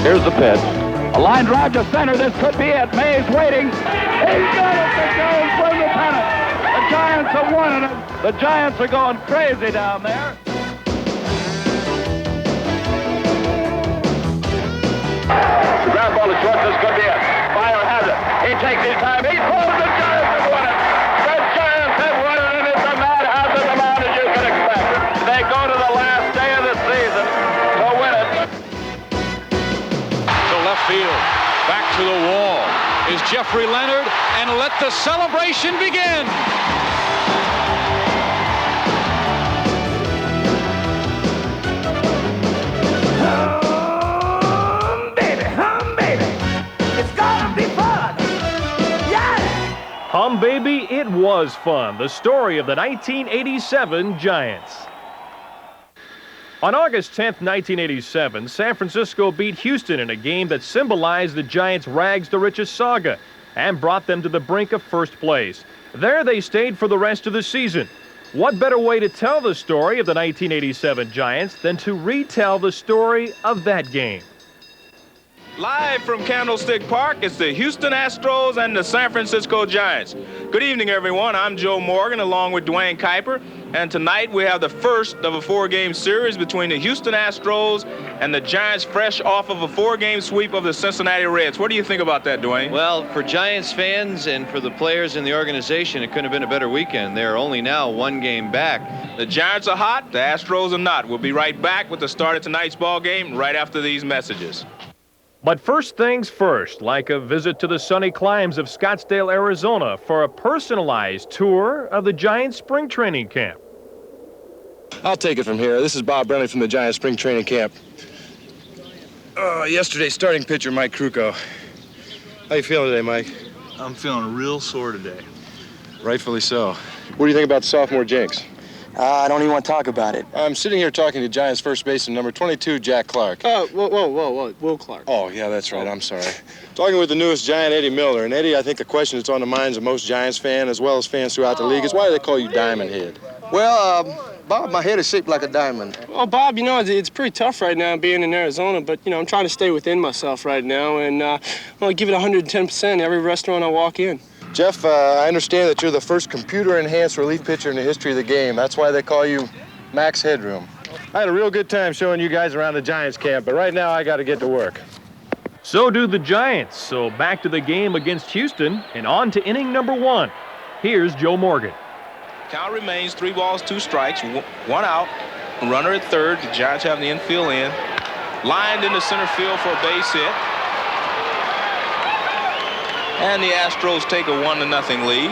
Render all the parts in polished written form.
Here's the pitch. A line drive to center. This could be it. May's waiting. He's got it. The Giants win the pennant. The Giants have won it. The Giants are going crazy down there. The ground ball is short. This could be it. Fire has it. He takes his time. He throws. The Giants have won it. The Giants have won it, and it's a madhouse at the mound, as you can expect. They go to the last day of the season to win it. To left field. Back to the wall is Jeffrey Leonard, and let the celebration begin. HUMM-BABY, it was fun. The story of the 1987 Giants. On August 10th, 1987, San Francisco beat Houston in a game that symbolized the Giants' rags-to-riches saga and brought them to the brink of first place. There they stayed for the rest of the season. What better way to tell the story of the 1987 Giants than to retell the story of that game? Live from Candlestick Park, it's the Houston Astros and the San Francisco Giants. Good evening, everyone. I'm Joe Morgan along with Dwayne Kuiper. And tonight we have the first of a four-game series between the Houston Astros and the Giants, fresh off of a four-game sweep of the Cincinnati Reds. What do you think about that, Dwayne? Well, for Giants fans and for the players in the organization, it couldn't have been a better weekend. They're only now one game back. The Giants are hot, the Astros are not. We'll be right back with the start of tonight's ball game right after these messages. But first things first, like a visit to the sunny climes of Scottsdale, Arizona for a personalized tour of the Giants spring training camp. I'll take it from here. This is Bob Brenly from the Giants spring training camp. Yesterday's starting pitcher, Mike Krukow. How you feeling today, Mike? I'm feeling real sore today. Rightfully so. What do you think about the sophomore jinx? I don't even want to talk about it. I'm sitting here talking to Giants first baseman number 22, Jack Clark. Whoa, Will Clark. Oh, yeah, that's right. I'm sorry. Talking with the newest Giant, Eddie Miller. And Eddie, I think the question that's on the minds of most Giants fans, as well as fans throughout the league, is why do they call you Diamond Head? Well, Bob, my head is shaped like a diamond. Well, Bob, it's pretty tough right now being in Arizona, but, I'm trying to stay within myself right now and, give it 110% every restaurant I walk in. Jeff, I understand that you're the first computer-enhanced relief pitcher in the history of the game. That's why they call you Max Headroom. I had a real good time showing you guys around the Giants camp, but right now I got to get to work. So do the Giants. So back to the game against Houston and on to inning number 1. Here's Joe Morgan. Count remains 3 balls, 2 strikes, 1 out. Runner at third. The Giants have the infield in. Lined into center field for a base hit. And the Astros take a 1-0 lead.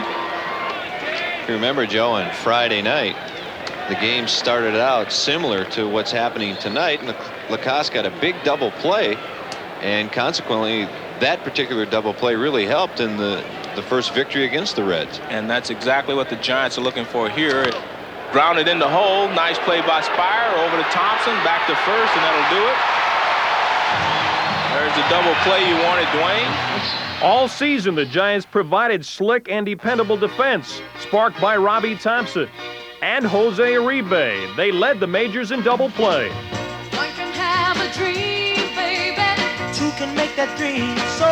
Remember, Joe, on Friday night, the game started out similar to what's happening tonight. And Lacoste got a big double play, and consequently, that particular double play really helped in the first victory against the Reds. And that's exactly what the Giants are looking for here. It grounded in the hole. Nice play by Spire. Over to Thompson. Back to first, and that'll do it. There's the double play you wanted, Dwayne. All season, the Giants provided slick and dependable defense, sparked by Robbie Thompson and Jose Uribe. They led the majors in double play. One can have a dream, baby. 2 can make that dream so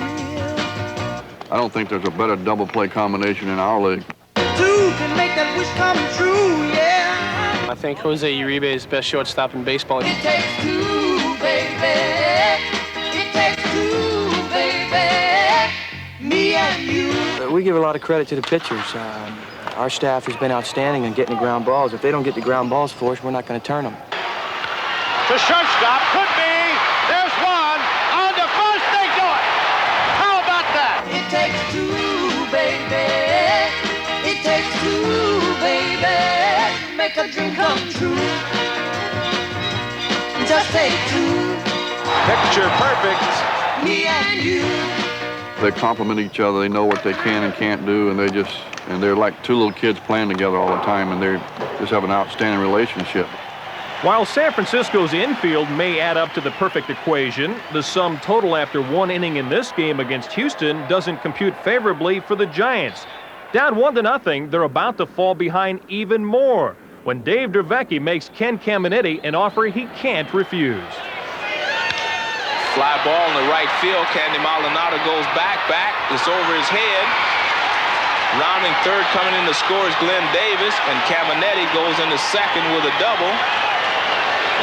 real. I don't think there's a better double play combination in our league. 2 can make that wish come true, yeah. I think Jose Uribe is the best shortstop in baseball. It takes 2, baby. It takes 2, baby. Me and you. We give a lot of credit to the pitchers. Our staff has been outstanding in getting the ground balls. If they don't get the ground balls for us, we're not going to turn them. To shortstop, could be. There's one. On to first, they do it. How about that? It takes 2, baby. It takes 2, baby. Make a dream come true. Just take 2. Picture perfect. Me and you. They complement each other. They know what they can and can't do, and they're like 2 little kids playing together all the time, and they just have an outstanding relationship. While San Francisco's infield may add up to the perfect equation, the sum total after 1 inning in this game against Houston doesn't compute favorably for the Giants. Down 1-0, they're about to fall behind even more when Dave Dervecki makes Ken Caminiti an offer he can't refuse. Fly ball in the right field. Candy Maldonado goes back. It's over his head. Rounding third, coming in to score is Glenn Davis, and Caminetti goes into second with a double.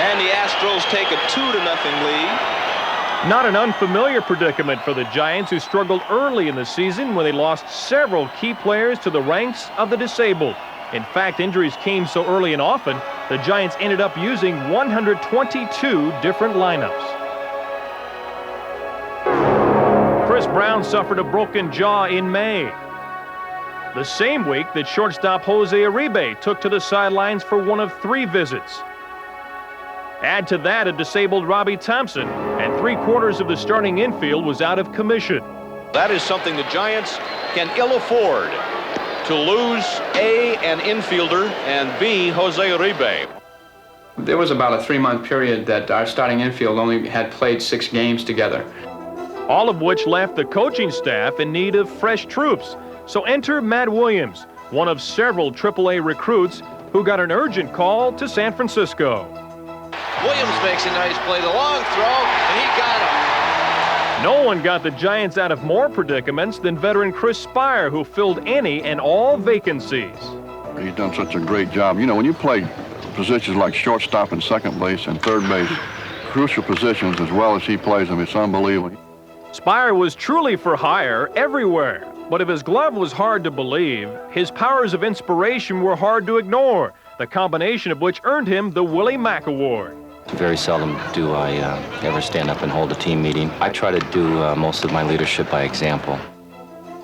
And the Astros take a 2-0 lead. Not an unfamiliar predicament for the Giants, who struggled early in the season when they lost several key players to the ranks of the disabled. In fact, injuries came so early and often, the Giants ended up using 122 different lineups. Chris Brown suffered a broken jaw in May, the same week that shortstop Jose Uribe took to the sidelines for one of 3 visits. Add to that a disabled Robbie Thompson, and 3/4 of the starting infield was out of commission. That is something the Giants can ill afford, to lose A, an infielder, and B, Jose Uribe. There was about a 3-month period that our starting infield only had played 6 games together. All of which left the coaching staff in need of fresh troops. So enter Matt Williams, one of several AAA recruits who got an urgent call to San Francisco. Williams makes a nice play, the long throw, and he got him. No one got the Giants out of more predicaments than veteran Chris Spire, who filled any and all vacancies. He's done such a great job. You know, when you play positions like shortstop and second base and third base, crucial positions as well as he plays them, it's unbelievable. Spire was truly for hire everywhere, but if his glove was hard to believe, his powers of inspiration were hard to ignore, the combination of which earned him the Willie Mack Award. Very seldom do I ever stand up and hold a team meeting. I try to do most of my leadership by example.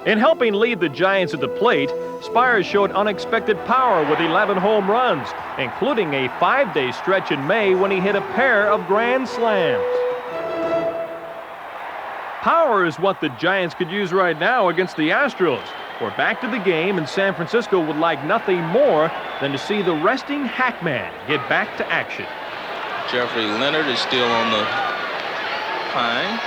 In helping lead the Giants at the plate, Spire showed unexpected power with 11 home runs, including a 5-day stretch in May when he hit a pair of grand slams. Power is what the Giants could use right now against the Astros. We're back to the game, and San Francisco would like nothing more than to see the resting Hackman get back to action. Jeffrey Leonard is still on the pine.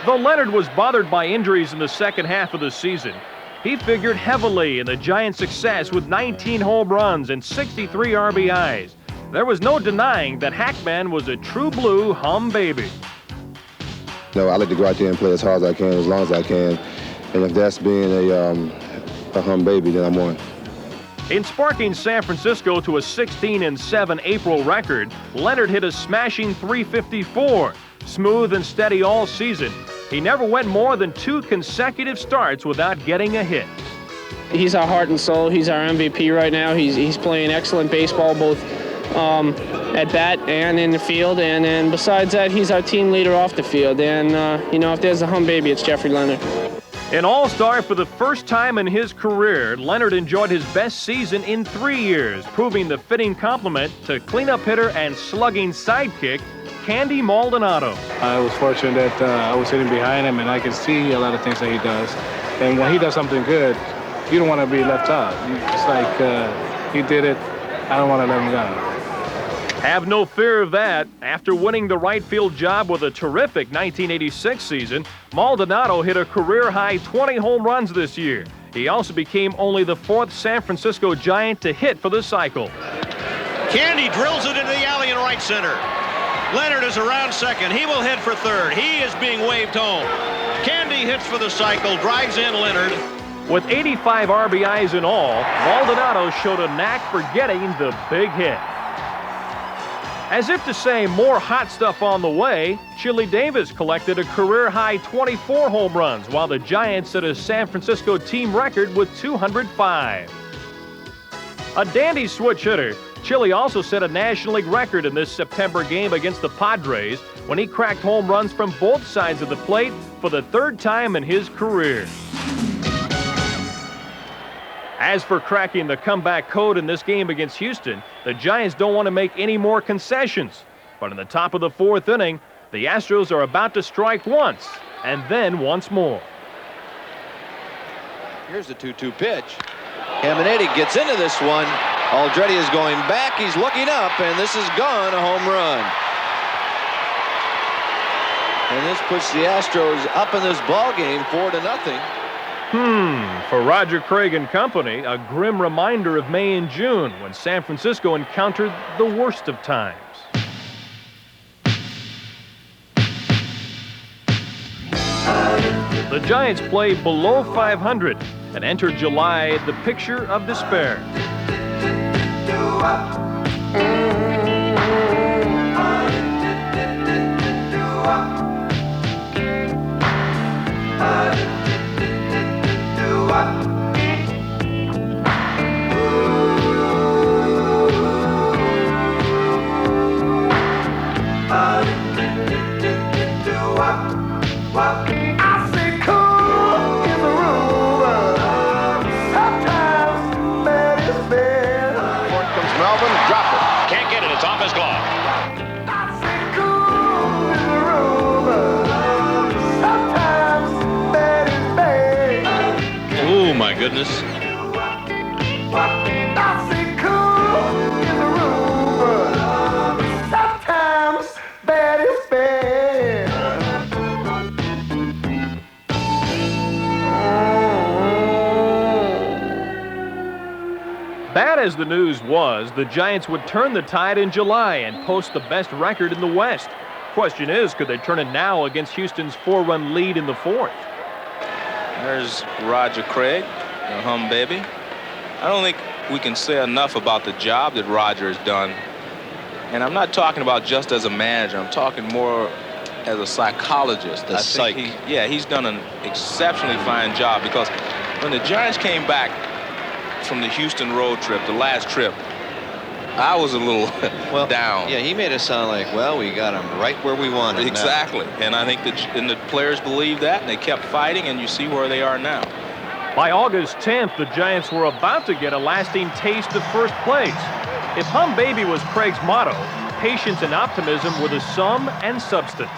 Though Leonard was bothered by injuries in the second half of the season, he figured heavily in the Giants' success with 19 home runs and 63 RBIs. There was no denying that Hackman was a true blue HUMM-BABY. No, I like to go out there and play as hard as I can, as long as I can. And if that's being a HUMM-BABY, then I'm one. In sparking San Francisco to a 16-7 April record, Leonard hit a smashing .354. Smooth and steady all season, he never went more than 2 consecutive starts without getting a hit. He's our heart and soul. He's our MVP right now. He's playing excellent baseball, both at bat and in the field. And then besides that, he's our team leader off the field. And, you know, if there's a HUMM-BABY, it's Jeffrey Leonard. An all-star for the first time in his career, Leonard enjoyed his best season in 3 years, proving the fitting complement to cleanup hitter and slugging sidekick Candy Maldonado. I was fortunate that I was sitting behind him, and I could see a lot of things that he does. And when he does something good, you don't want to be left out. It's like, he did it, I don't want to let him go. Have no fear of that. After winning the right field job with a terrific 1986 season, Maldonado hit a career-high 20 home runs this year. He also became only the 4th San Francisco Giant to hit for the cycle. Candy drills it into the alley in right center. Leonard is around second. He will head for third. He is being waved home. Candy hits for the cycle, drives in Leonard. With 85 RBIs in all, Maldonado showed a knack for getting the big hit. As if to say more hot stuff on the way, Chili Davis collected a career-high 24 home runs, while the Giants set a San Francisco team record with 205. A dandy switch hitter, Chili also set a National League record in this September game against the Padres when he cracked home runs from both sides of the plate for the 3rd time in his career. As for cracking the comeback code in this game against Houston, the Giants don't want to make any more concessions. But in the top of the 4th inning, the Astros are about to strike once, and then once more. Here's the 2-2 pitch. Caminetti gets into this one. Aldretti is going back. He's looking up, and this is gone, a home run. And this puts the Astros up in this ball game 4-0. For Roger Craig and company, a grim reminder of May and June when San Francisco encountered the worst of times. The Giants play below 500 and enter July the picture of despair. Oh, my goodness. Bad as the news was, the Giants would turn the tide in July and post the best record in the West. Question is, could they turn it now against Houston's 4-run lead in the fourth? There's Roger Craig, the HUMM-BABY. I don't think we can say enough about the job that Roger has done. And I'm not talking about just as a manager. I'm talking more as a psychologist. The psych. He's done an exceptionally fine job, because when the Giants came back from the Houston road trip, the last trip, I was a little down. Yeah, he made it sound like, well, we got him right where we wanted. Exactly. And I think the players believed that, and they kept fighting, and you see where they are now. By August 10th, the Giants were about to get a lasting taste of first place. If HUMM-BABY was Craig's motto, patience and optimism were the sum and substance.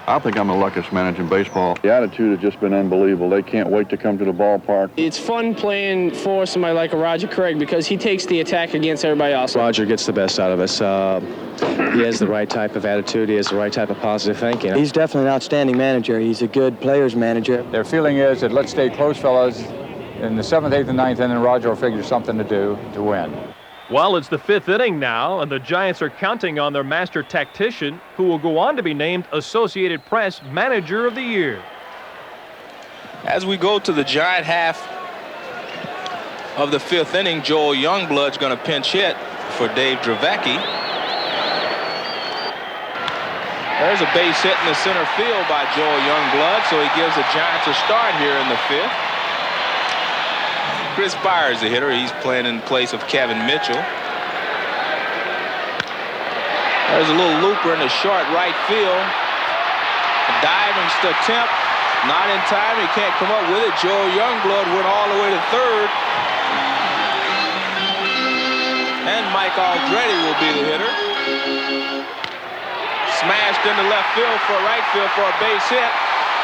I think I'm the luckiest manager in baseball. The attitude has just been unbelievable. They can't wait to come to the ballpark. It's fun playing for somebody like a Roger Craig because he takes the attack against everybody else. Roger gets the best out of us. He has the right type of attitude. He has the right type of positive thinking. He's definitely an outstanding manager. He's a good players manager. Their feeling is that let's stay close, fellas. In the 7th, 8th, and 9th inning, Roger will figure something to do to win. Well, it's the 5th inning now, and the Giants are counting on their master tactician, who will go on to be named Associated Press Manager of the Year. As we go to the Giant half of the 5th inning, Joel Youngblood's going to pinch hit for Dave Dravecky. There's a base hit in the center field by Joel Youngblood, so he gives the Giants a start here in the 5th. Chris Byers, the hitter. He's playing in place of Kevin Mitchell. There's a little looper in the short right field. A diving attempt, not in time. He can't come up with it. Joel Youngblood went all the way to third. And Mike Aldretti will be the hitter. Smashed into left field for right field for a base hit.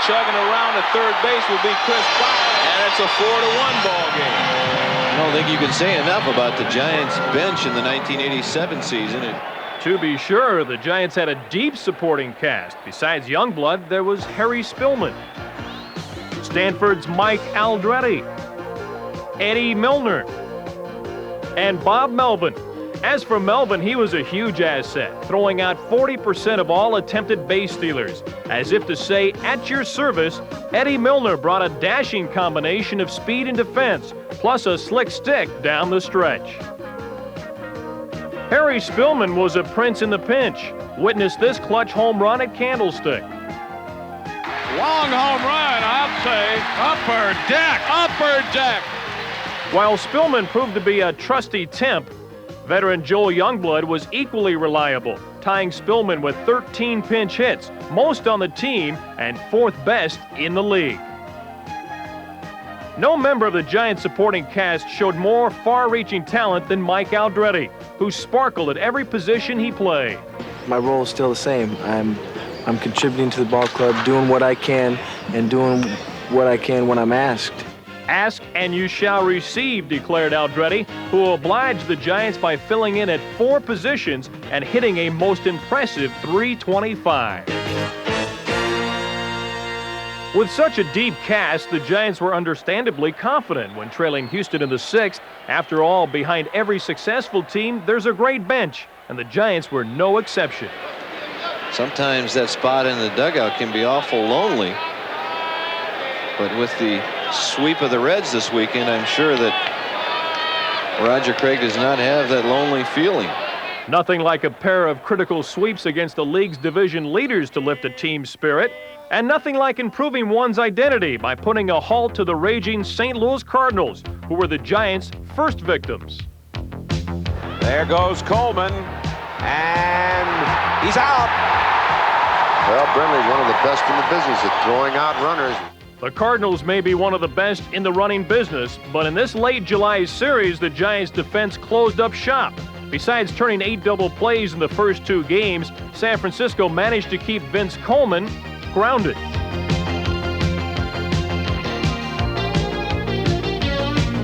Chugging around to third base will be Chris Byers. And it's a 4-1 ball game. I don't think you can say enough about the Giants bench in the 1987 season. To be sure, the Giants had a deep supporting cast. Besides Youngblood, there was Harry Spillman, Stanford's Mike Aldretti, Eddie Milner, and Bob Melvin. As for Melvin, he was a huge asset, throwing out 40% of all attempted base stealers. As if to say, at your service, Eddie Milner brought a dashing combination of speed and defense, plus a slick stick down the stretch. Harry Spillman was a prince in the pinch. Witness this clutch home run at Candlestick. Long home run, I'd say. Upper deck, upper deck. While Spillman proved to be a trusty temp, veteran Joel Youngblood was equally reliable, tying Spillman with 13 pinch hits, most on the team and 4th best in the league. No member of the Giants supporting cast showed more far-reaching talent than Mike Aldretti, who sparkled at every position he played. My role is still the same. I'm contributing to the ball club, doing what I can, and doing what I can when I'm asked. Ask and you shall receive, declared Aldretti, who obliged the Giants by filling in at 4 positions and hitting a most impressive .325. With such a deep cast, the Giants were understandably confident when trailing Houston in the 6th. After all, behind every successful team, there's a great bench, and the Giants were no exception. Sometimes that spot in the dugout can be awful lonely. But with the sweep of the Reds this weekend, I'm sure that Roger Craig does not have that lonely feeling. Nothing like a pair of critical sweeps against the league's division leaders to lift a team's spirit, and nothing like improving one's identity by putting a halt to the raging St. Louis Cardinals, who were the Giants' first victims. There goes Coleman, and he's out. Well, Brenly's one of the best in the business at throwing out runners. The Cardinals may be one of the best in the running business, but in this late July series, the Giants' defense closed up shop. Besides turning 8 double plays in the first 2 games, San Francisco managed to keep Vince Coleman grounded.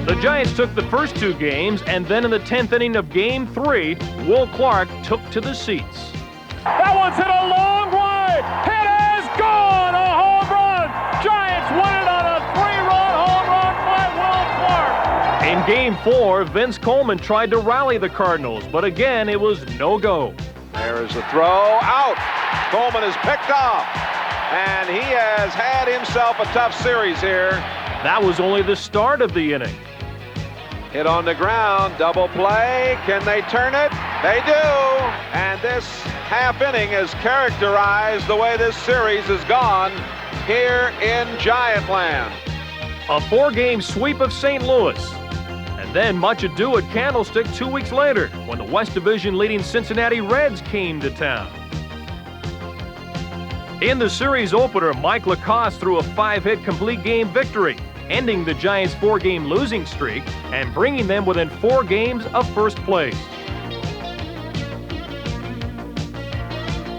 The Giants took the first 2 games, and then in the 10th inning of Game 3, Will Clark took to the seats. That one's hit a long way. It is gone. A home run. Giants win it on a 3-run home run by Will Clark. In Game 4, Vince Coleman tried to rally the Cardinals, but again, it was no-go. There is a throw out. Coleman is picked off, and he has had himself a tough series here. That was only the start of the inning. Hit on the ground, double play. Can they turn it? They do. And this half inning has characterized the way this series has gone here in Giantland. A 4-game sweep of St. Louis. And then much ado at Candlestick 2 weeks later when the West Division leading Cincinnati Reds came to town. In the series opener, Mike Lacoste threw a 5-hit complete game victory, ending the Giants' 4-game losing streak and bringing them within 4 games of first place.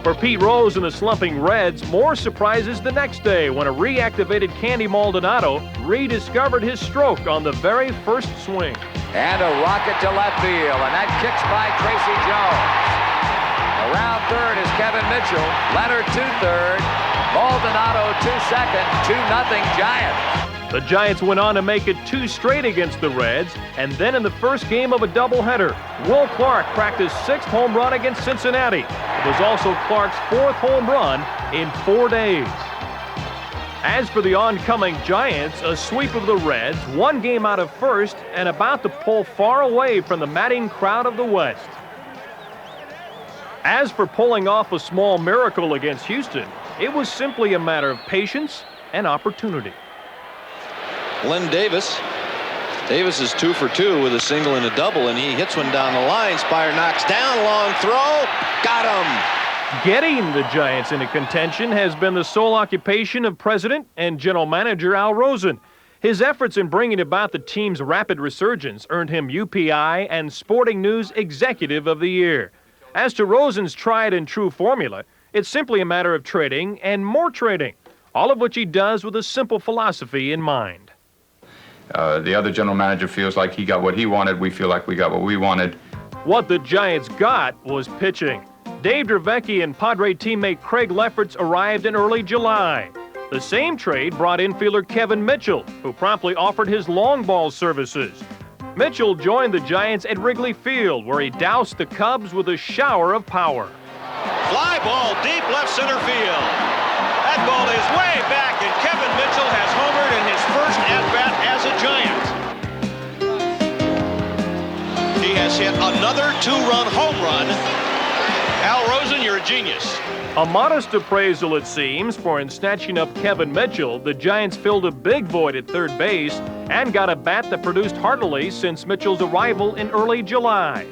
For Pete Rose and the slumping Reds, more surprises the next day when a reactivated Candy Maldonado rediscovered his stroke on the very first swing. And a rocket to left field, and that kicks by Tracy Jones. Around third is Kevin Mitchell. Leonard to third. Maldonado to second. 2-0 Giants. The Giants went on to make it 2 straight against the Reds, and then in the first game of a doubleheader, Will Clark cracked his 6th home run against Cincinnati. It was also Clark's 4th home run in 4 days. As for the oncoming Giants, a sweep of the Reds, 1 game out of first, and about to pull far away from the madding crowd of the West. As for pulling off a small miracle against Houston, it was simply a matter of patience and opportunity. Len Davis. Davis is 2 for 2 with a single and a double, and he hits one down the line. Spire knocks down, long throw, got him. Getting the Giants into contention has been the sole occupation of President and General Manager Al Rosen. His efforts in bringing about the team's rapid resurgence earned him UPI and Sporting News Executive of the Year. As to Rosen's tried and true formula, it's simply a matter of trading and more trading, all of which he does with a simple philosophy in mind. The other general manager feels like he got what he wanted. We feel like we got what we wanted. What the Giants got was pitching. Dave Dravecky and Padre teammate Craig Lefferts arrived in early July. The same trade brought infielder Kevin Mitchell, who promptly offered his long ball services. Mitchell joined the Giants at Wrigley Field, where he doused the Cubs with a shower of power. Fly ball deep left center field. That ball is way back, and Kevin Mitchell has homered in his first at-bat as a Giant. He has hit another 2-run home run. Al Rosen, you're a genius. A modest appraisal, it seems, for in snatching up Kevin Mitchell, the Giants filled a big void at third base and got a bat that produced heartily since Mitchell's arrival in early July.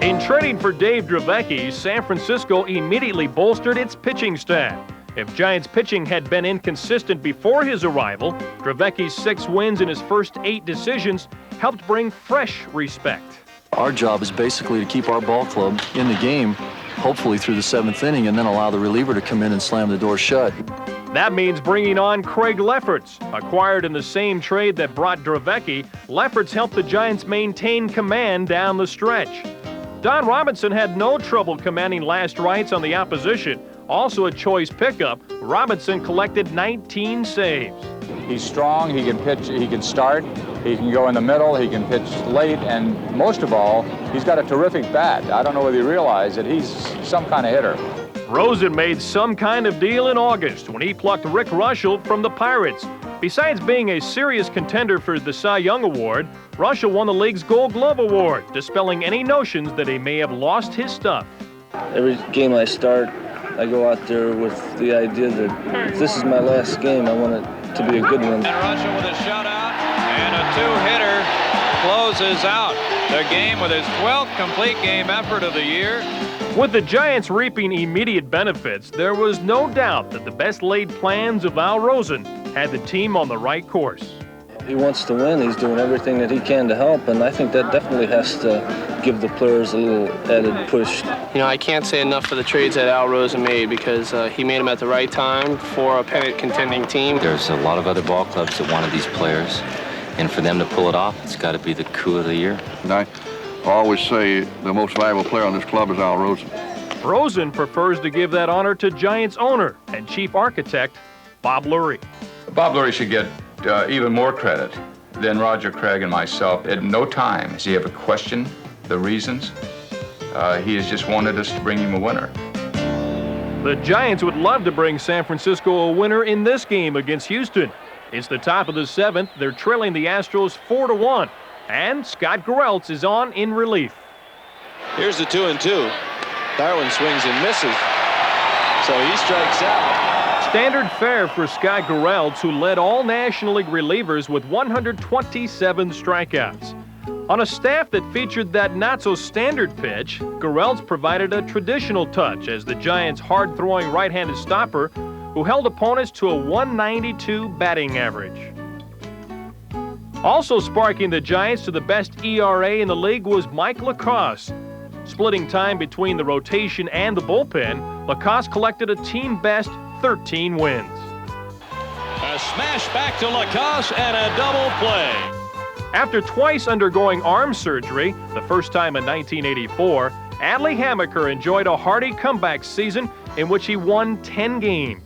In trading for Dave Dravecky, San Francisco immediately bolstered its pitching staff. If Giants pitching had been inconsistent before his arrival, Dravecky's 6 wins in his first 8 decisions helped bring fresh respect. Our job is basically to keep our ball club in the game, hopefully through the 7th inning, and then allow the reliever to come in and slam the door shut. That means bringing on Craig Lefferts. Acquired in the same trade that brought Dravecky, Lefferts helped the Giants maintain command down the stretch. Don Robinson had no trouble commanding last rights on the opposition. Also a choice pickup, Robinson collected 19 saves. He's strong, he can pitch, he can start, he can go in the middle, he can pitch late, and most of all, he's got a terrific bat. I don't know whether you realize that he's some kind of hitter. Rosen made some kind of deal in August when he plucked Rick Reuschel from the Pirates. Besides being a serious contender for the Cy Young Award, Reuschel won the league's Gold Glove Award, dispelling any notions that he may have lost his stuff. Every game I start, I go out there with the idea that if this is my last game, I want it to be a good one. And Reuschel with a shutout and a two-hitter closes out the game with his 12th complete game effort of the year. With the Giants reaping immediate benefits, there was no doubt that the best laid plans of Al Rosen had the team on the right course. He wants to win. He's doing everything that he can to help, and I think that definitely has to give the players a little added push. You know, I can't say enough for the trades that Al Rosen made because he made them at the right time for a pennant contending team. There's a lot of other ball clubs that wanted these players, and for them to pull it off, it's got to be the coup of the year. I always say the most valuable player on this club is Al Rosen. Rosen prefers to give that honor to Giants owner and chief architect Bob Lurie. Bob Lurie should get even more credit than Roger Craig and myself. At no time has he ever questioned the reasons. He has just wanted us to bring him a winner. The Giants would love to bring San Francisco a winner in this game against Houston. It's the top of the 7th. They're trailing the Astros 4-1. And Scott Gereltz is on in relief. Here's the 2-2. Darwin swings and misses, so he strikes out. Standard fare for Scott Gereltz, who led all National League relievers with 127 strikeouts. On a staff that featured that not-so-standard pitch, Gereltz provided a traditional touch as the Giants' hard-throwing right-handed stopper, who held opponents to a 192 batting average. Also sparking the Giants to the best ERA in the league was Mike Lacoste. Splitting time between the rotation and the bullpen, Lacoste collected a team-best 13 wins. A smash back to Lacoste and a double play. After twice undergoing arm surgery, the first time in 1984, Adley Hammaker enjoyed a hearty comeback season in which he won 10 games.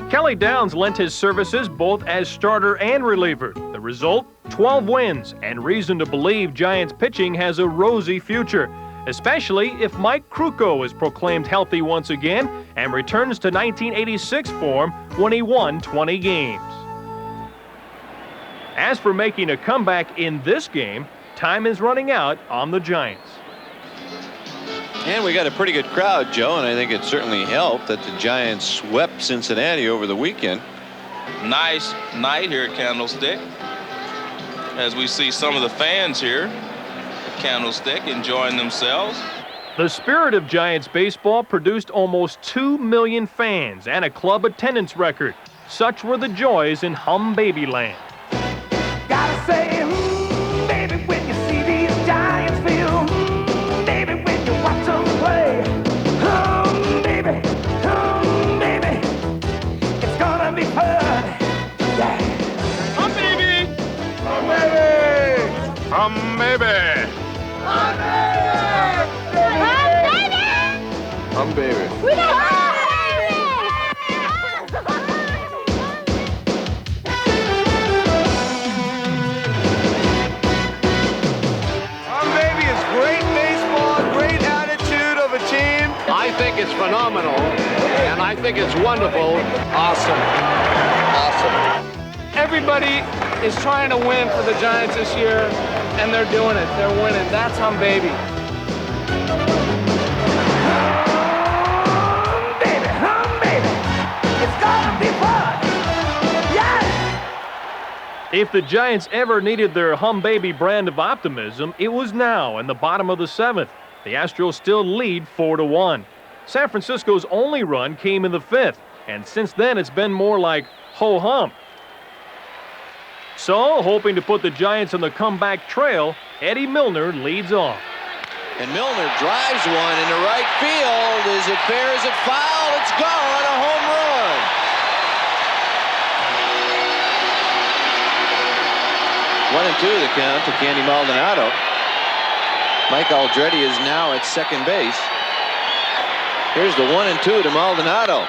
Kelly Downs lent his services both as starter and reliever. The result, 12 wins, and reason to believe Giants pitching has a rosy future, especially if Mike Krukow is proclaimed healthy once again and returns to 1986 form when he won 20 games. As for making a comeback in this game, time is running out on the Giants. And we got a pretty good crowd, Joe, and I think it certainly helped that the Giants swept Cincinnati over the weekend. Nice night here at Candlestick, as we see some of the fans here at Candlestick enjoying themselves. The spirit of Giants baseball produced almost 2 million fans and a club attendance record. Such were the joys in HUMM-BABY land. Gotta say, baby, when you see these Giants feel, baby, when you watch them play, baby, it's gonna be fun. Yeah. HUMM-BABY! HUMM-BABY! HUMM-BABY! HUMM-BABY! I think it's phenomenal, and I think it's wonderful. Awesome. Everybody is trying to win for the Giants this year, and they're doing it. They're winning. That's HUMM-BABY. HUMM-BABY, it's gonna be fun. Yeah. If the Giants ever needed their HUMM-BABY brand of optimism, it was now in the bottom of the 7th. The Astros still lead 4-1. San Francisco's only run came in the 5th, and since then it's been more like ho-hum. So, hoping to put the Giants on the comeback trail, Eddie Milner leads off. And Milner drives one into right field. Is it fair? Is it foul? It's gone. A home run. One and two the count to Candy Maldonado. Mike Aldretti is now at second base. Here's the 1-2 to Maldonado.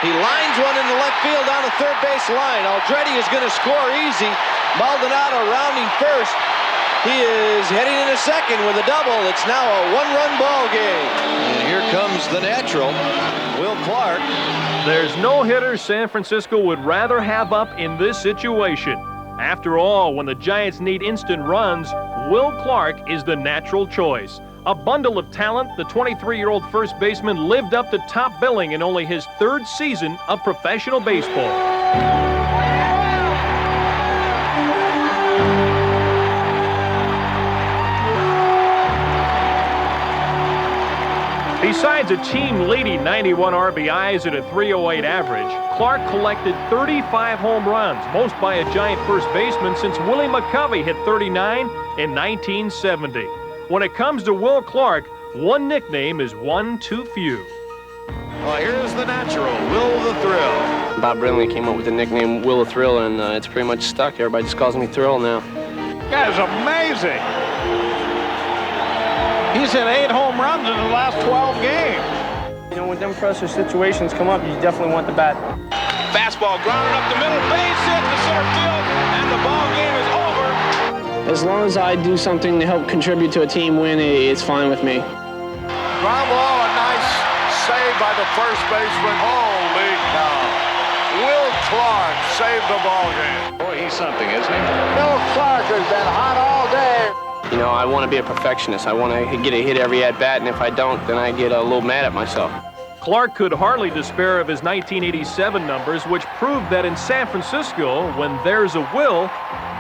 He lines one into left field down the third base line. Aldretti is going to score easy. Maldonado rounding first. He is heading into second with a double. It's now a one-run ball game. And here comes the natural, Will Clark. There's no hitter San Francisco would rather have up in this situation. After all, when the Giants need instant runs, Will Clark is the natural choice. A bundle of talent, the 23-year-old first baseman lived up to top billing in only his third season of professional baseball. Besides a team-leading 91 RBIs and a .308 average, Clark collected 35 home runs, most by a Giant first baseman since Willie McCovey hit 39 in 1970. When it comes to Will Clark, one nickname is one too few. Well, here's the natural, Will the Thrill. Bob Brindley came up with the nickname Will the Thrill, and it's pretty much stuck. Everybody just calls me Thrill now. That is amazing. He's hit 8 home runs in the last 12 games. You know, when them pressure situations come up, you definitely want the bat. Fastball grounded up the middle, base hit to center field, and the ball game is over. As long as I do something to help contribute to a team win, it's fine with me. Ground ball, a nice save by the first baseman. Holy cow. Will Clark saved the ball game. Boy, he's something, isn't he? Will Clark has been hot all day. You know, I want to be a perfectionist. I want to get a hit every at-bat, and if I don't, then I get a little mad at myself. Clark could hardly despair of his 1987 numbers, which proved that in San Francisco, when there's a will,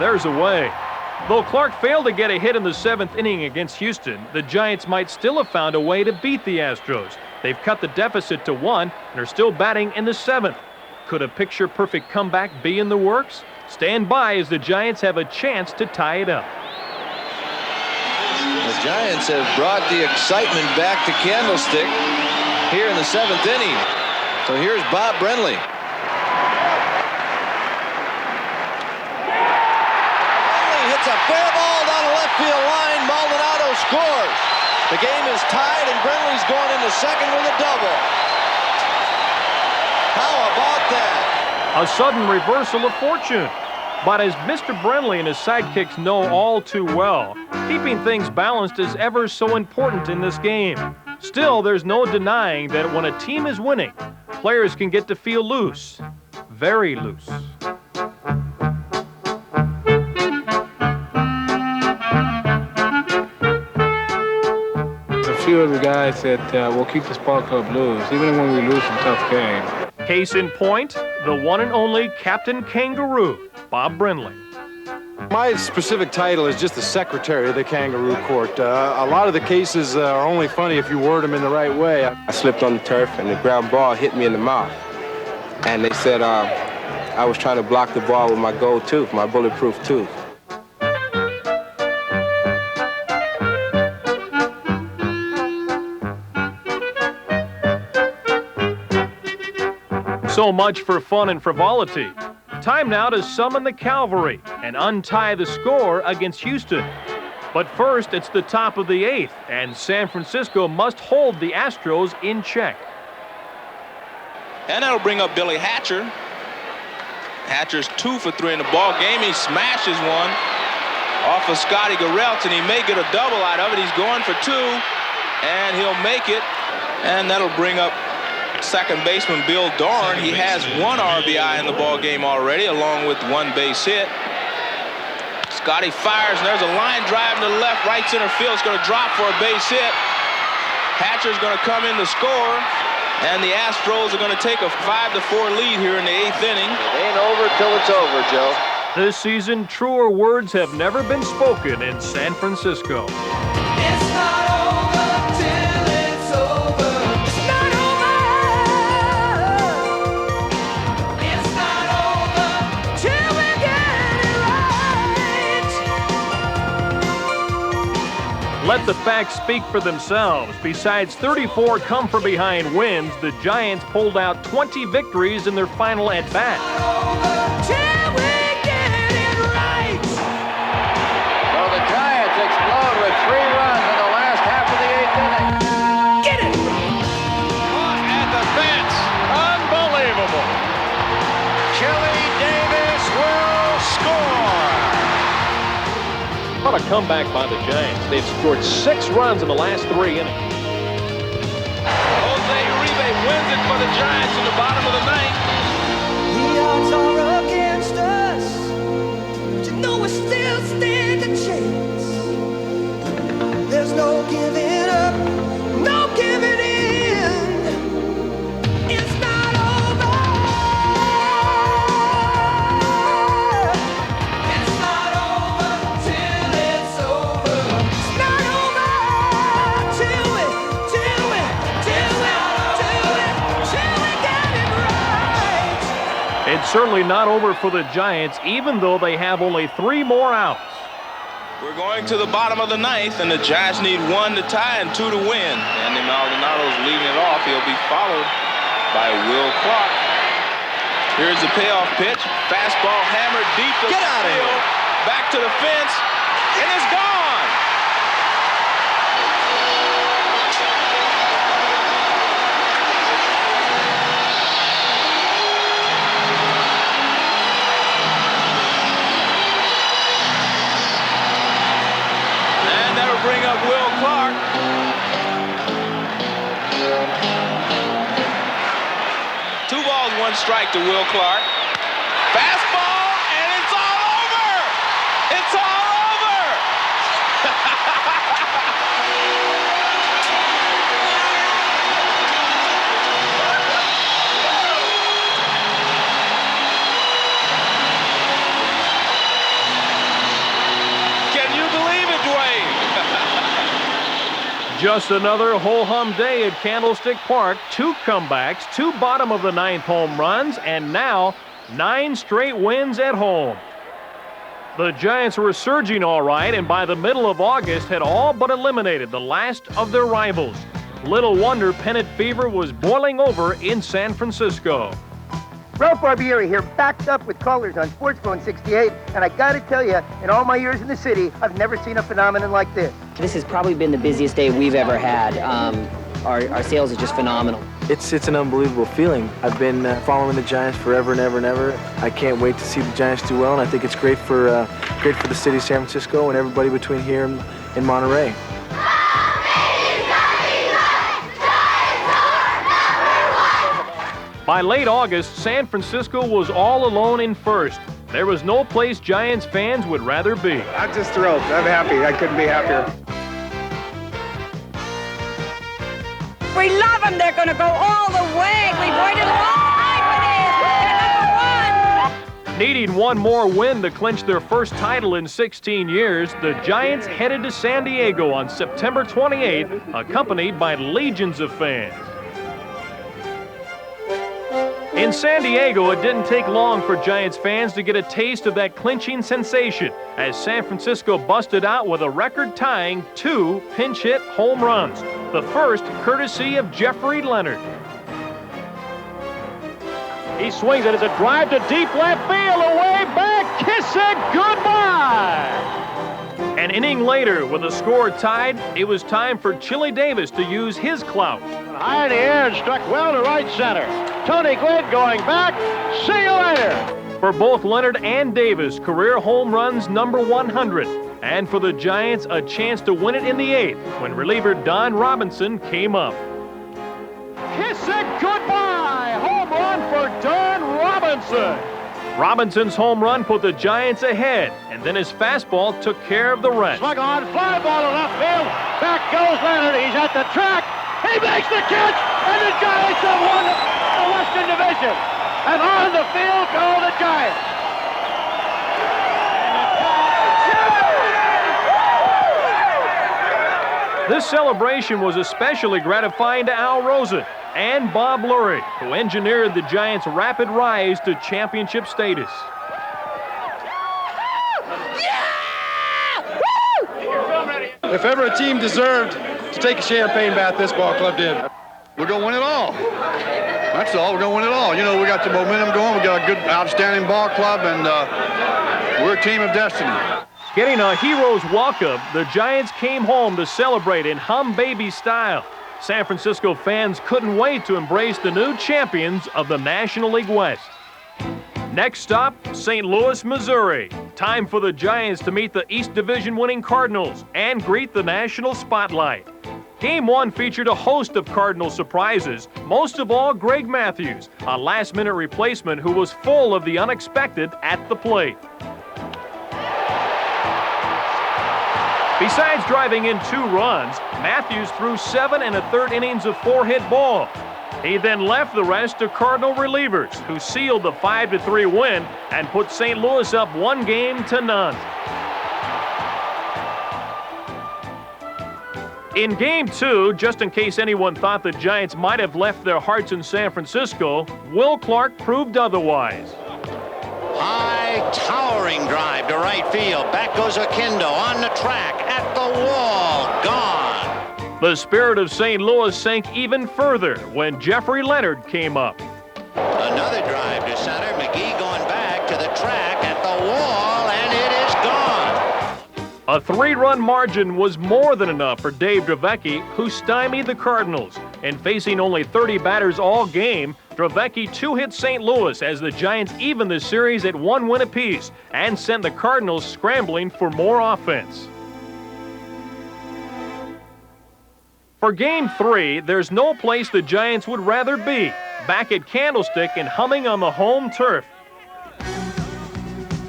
there's a way. Though Clark failed to get a hit in the 7th inning against Houston, the Giants might still have found a way to beat the Astros. They've cut the deficit to 1 and are still batting in the 7th. Could a picture-perfect comeback be in the works? Stand by as the Giants have a chance to tie it up. The Giants have brought the excitement back to Candlestick here in the 7th inning. So here's Bob Brindley. Brindley hits a fair ball down the left field line. Maldonado scores. The game is tied, and Brindley's going into second with a double. How about that? A sudden reversal of fortune. But as Mr. Brindley and his sidekicks know all too well, keeping things balanced is ever so important in this game. Still, there's no denying that when a team is winning, players can get to feel loose, very loose. A few of the guys that will keep this ball club loose, even when we lose some tough games. Case in point, the one and only Captain Kangaroo, Bob Brindley. My specific title is just the secretary of the Kangaroo Court. A lot of the cases are only funny if you word them in the right way. I slipped on the turf and the ground ball hit me in the mouth. And they said I was trying to block the ball with my gold tooth, my bulletproof tooth. So much for fun and frivolity. Time now to summon the cavalry and untie the score against Houston. But first, it's the top of the 8th, and San Francisco must hold the Astros in check. And that'll bring up Billy Hatcher. Hatcher's 2 for 3 in the ball game. He smashes one off of Scotty Garrelts, and he may get a double out of it. He's going for 2, and he'll make it. And that'll bring up second baseman Bill Dorn. He has 1 RBI in the ball game already, along with 1 base hit. Scotty fires, and there's a line drive to the left, right center field. It's going to drop for a base hit. Hatcher's going to come in to score, and the Astros are going to take a 5-4 lead here in the 8th inning. It ain't over till it's over, Joe. This season, truer words have never been spoken in San Francisco. It's not over till it's over. It's not over. It's not over till we get it right. Let the facts speak for themselves. Besides 34 come-from-behind wins, the Giants pulled out 20 victories in their final at-bat. Till we get it right. So the Giants explode with 3 runs in the last half of the 8th inning. Get it At the fence. Unbelievable. Chili Davis will score. about a comeback by the Giants? They've scored 6 runs in the last 3 innings. Jose Uribe wins it for the Giants in the bottom of the 9th. The odds are against us, but you know we still stand a chance. There's no giving up, no giving in. It's not over. It's not over till it's over. It's not over till we get it right. It's certainly not over for the Giants, even though they have only 3 more outs. We're going to the bottom of the 9th, and the Giants need 1 to tie and 2 to win. Andy Maldonado's leading it off. He'll be followed by Will Clark. Here's the payoff pitch. Fastball hammered deep to Get out of field. here. Back to the fence, and it's gone. Bring up Will Clark. 2 balls, 1 strike to Will Clark. Fastball, and it's all over. It's all over. Can you believe it, Dwayne? Just another ho-hum day at Candlestick Park. 2 comebacks, 2 bottom of the 9th home runs, and now 9 straight wins at home. The Giants were surging all right, and by the middle of August had all but eliminated the last of their rivals. Little wonder pennant fever was boiling over in San Francisco. Ralph Barbieri here, backed up with callers on Sports Phone 68, and I gotta tell you, in all my years in the city, I've never seen a phenomenon like this. This has probably been the busiest day we've ever had. Our sales are just phenomenal. It's an unbelievable feeling. I've been following the Giants forever and ever and ever. I can't wait to see the Giants do well, and I think it's great for the city of San Francisco and everybody between here and Monterey. By late August, San Francisco was all alone in first. There was no place Giants fans would rather be. I'm just thrilled. I'm happy. I couldn't be happier. We love them. They're going to go all the way. We've waited a long time for this. They're #1. Needing 1 more win to clinch their first title in 16 years, the Giants headed to San Diego on September 28th, accompanied by legions of fans. In San Diego, it didn't take long for Giants fans to get a taste of that clinching sensation as San Francisco busted out with a record-tying 2 pinch-hit home runs, the first courtesy of Jeffrey Leonard. He swings it as a drive to deep left field, away back, kiss it goodbye! An inning later, with the score tied, it was time for Chili Davis to use his clout. High in the air and struck well to right center. Tony Gwynn going back. See you later. For both Leonard and Davis, career home runs number 100. And for the Giants, a chance to win it in the 8th when reliever Don Robinson came up. Kiss it goodbye! Home run for Don Robinson! Robinson's home run put the Giants ahead, and then his fastball took care of the rest. Swung on, fly ball to left field. Back goes Leonard. He's at the track. He makes the catch, and the Giants have won the Western Division. And on the field go the Giants. This celebration was especially gratifying to Al Rosen and Bob Lurie, who engineered the Giants' rapid rise to championship status. If ever a team deserved to take a champagne bath, this ball club did. We're going to win it all. That's all. We're going to win it all. You know, we got the momentum going. We got a good, outstanding ball club, and we're a team of destiny. Getting a hero's walk-up, the Giants came home to celebrate in HUMM-BABY style. San Francisco fans couldn't wait to embrace the new champions of the National League West. Next stop, St. Louis, Missouri. Time for the Giants to meet the East Division winning Cardinals and greet the national spotlight. Game 1 featured a host of Cardinal surprises, most of all Greg Matthews, a last-minute replacement who was full of the unexpected at the plate. Besides driving in 2 runs, Matthews threw 7 1/3 innings of 4-hit ball. He then left the rest to Cardinal relievers, who sealed the 5-3 win and put St. Louis up 1-0. In Game 2, just in case anyone thought the Giants might have left their hearts in San Francisco, Will Clark proved otherwise. High, towering drive to right field. Back goes Akindo on the track, at the wall, gone. The spirit of St. Louis sank even further when Jeffrey Leonard came up. Another drive to center. McGee going back to the track, at the wall, and it is gone. A 3-run margin was more than enough for Dave Dravecky, who stymied the Cardinals. And facing only 30 batters all game, Dravecky 2-hit St. Louis as the Giants evened the series at 1 win apiece and sent the Cardinals scrambling for more offense. For Game 3, there's no place the Giants would rather be, back at Candlestick and humming on the home turf.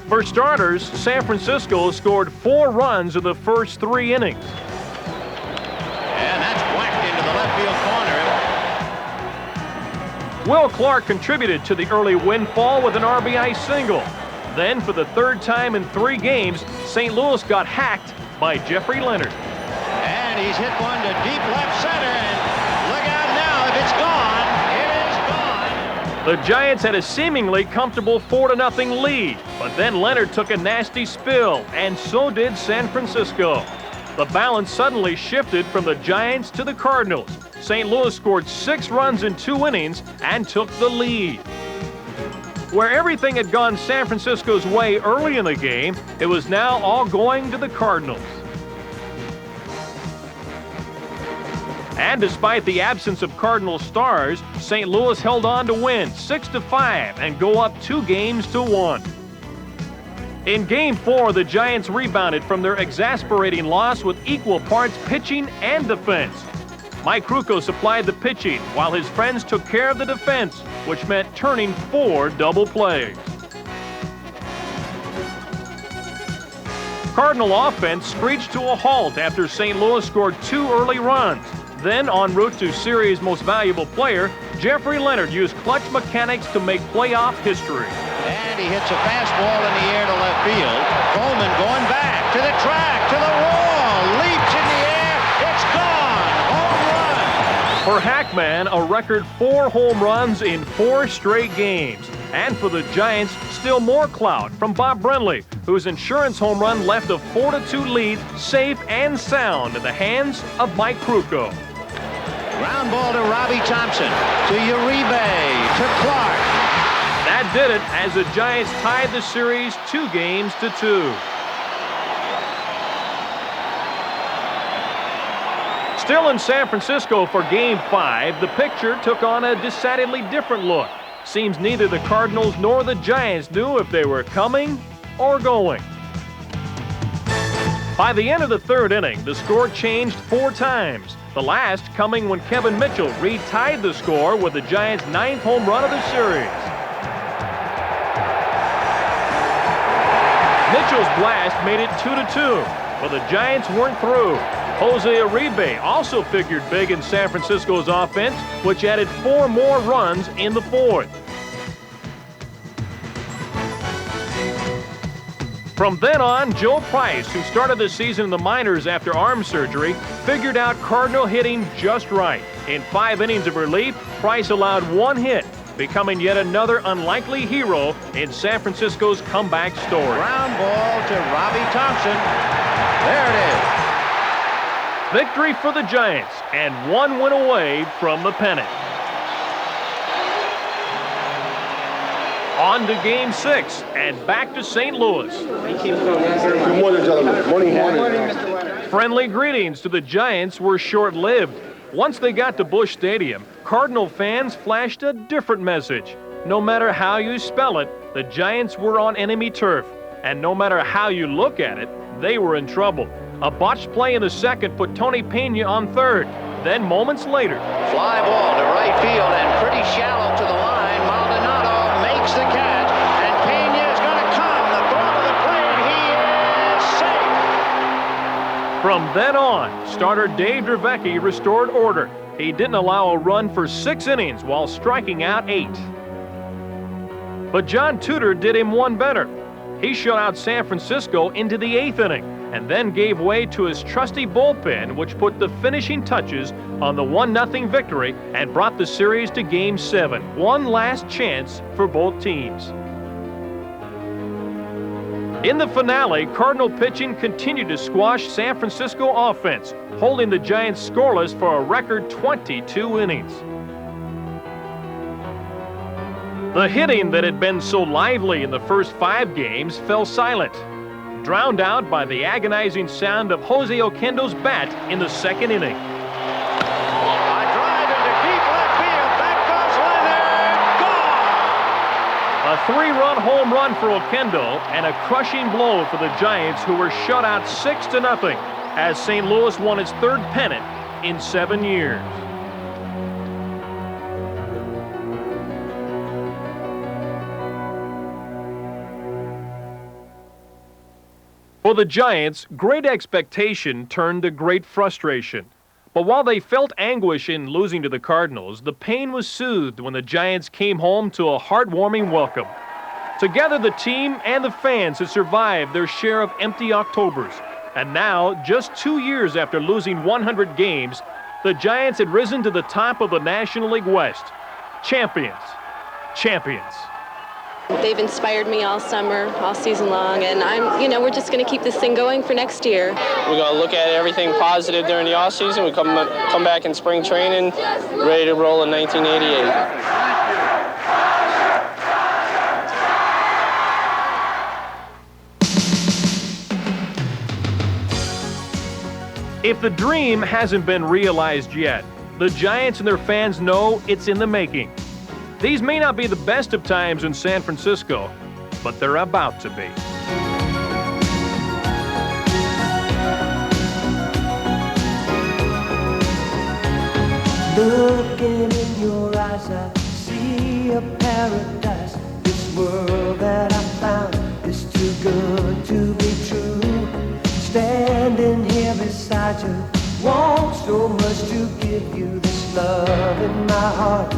For starters, San Francisco scored 4 runs in the first 3 innings. And that's whacked into the left field corner. Will Clark contributed to the early windfall with an RBI single. Then, for the 3rd time in 3 games, St. Louis got hacked by Jeffrey Leonard. And he's hit one to deep left center, and look out now, if it's gone, it is gone. The Giants had a seemingly comfortable 4-0 lead, but then Leonard took a nasty spill, and so did San Francisco. The balance suddenly shifted from the Giants to the Cardinals. St. Louis scored 6 runs in 2 innings and took the lead. Where everything had gone San Francisco's way early in the game, it was now all going to the Cardinals. And despite the absence of Cardinal stars, St. Louis held on to win 6-5 and go up 2-1. In Game 4, the Giants rebounded from their exasperating loss with equal parts pitching and defense. Mike Krukow supplied the pitching while his friends took care of the defense, which meant turning 4 double plays. Cardinal offense screeched to a halt after St. Louis scored 2 early runs. Then, en route to series' most valuable player, Jeffrey Leonard used clutch mechanics to make playoff history. And he hits a fastball in the air to left field. Coleman going back to the track, to the wall, leaps in the air, it's gone, home run. For Hackman, a record 4 home runs in 4 straight games. And for the Giants, still more clout from Bob Brenly, whose insurance home run left a 4-2 lead safe and sound in the hands of Mike Krukow. Ground ball to Robbie Thompson, to Uribe, to Clark. That did it as the Giants tied the series 2-2. Still in San Francisco for Game 5, the picture took on a decidedly different look. Seems neither the Cardinals nor the Giants knew if they were coming or going. By the end of the 3rd inning, the score changed 4 times. The last coming when Kevin Mitchell retied the score with the Giants' 9th home run of the series. Mitchell's blast made it 2-2, but the Giants weren't through. Jose Uribe also figured big in San Francisco's offense, which added 4 more runs in the 4th. From then on, Joe Price, who started the season in the minors after arm surgery, figured out Cardinal hitting just right. In 5 innings of relief, Price allowed 1 hit, becoming yet another unlikely hero in San Francisco's comeback story. Ground ball to Robbie Thompson. There it is. Victory for the Giants, and 1 win away from the pennant. On to Game 6, and back to St. Louis. Good morning, gentlemen. Morning, Mr. Leonard. Friendly greetings to the Giants were short-lived. Once they got to Busch Stadium, Cardinal fans flashed a different message. No matter how you spell it, The Giants were on enemy turf, and no matter how you look at it, they were in trouble. A botched play in the second put Tony Pena on third. Then moments later, Fly ball to right field and pretty shallow to the line. Maldonado makes the catch, and Pena is going to come. The ball to the plate. He is safe. From then on, starter Dave Dravecky restored order. He didn't allow a run for 6 innings while striking out 8. But John Tudor did him one better. He shut out San Francisco into the 8th inning and then gave way to his trusty bullpen, which put the finishing touches on the 1-0 victory and brought the series to Game 7. One last chance for both teams. In the finale, Cardinal pitching continued to squash San Francisco offense, holding the Giants scoreless for a record 22 innings. The hitting that had been so lively in the first 5 games fell silent, drowned out by the agonizing sound of Jose Oquendo's bat in the 2nd inning. A drive into deep left field. Back goes Leonard. Gone. A 3-run home run for Oquendo and a crushing blow for the Giants, who were shut out 6-0 as St. Louis won its 3rd pennant in 7 years. For the Giants, great expectation turned to great frustration. But while they felt anguish in losing to the Cardinals, the pain was soothed when the Giants came home to a heartwarming welcome. Together, the team and the fans had survived their share of empty Octobers. And now, just 2 years after losing 100 games, the Giants had risen to the top of the National League West. Champions. Champions. They've inspired me all summer, all season long, and we're just going to keep this thing going for next year. We're going to look at everything positive during the off season. We come back in spring training, ready to roll in 1988. If the dream hasn't been realized yet, the Giants and their fans know it's in the making. These may not be the best of times in San Francisco, but they're about to be. Looking in your eyes, I see a paradise. This world that I found is too good to be true. Standing here beside you, want so much to give you this love in my heart.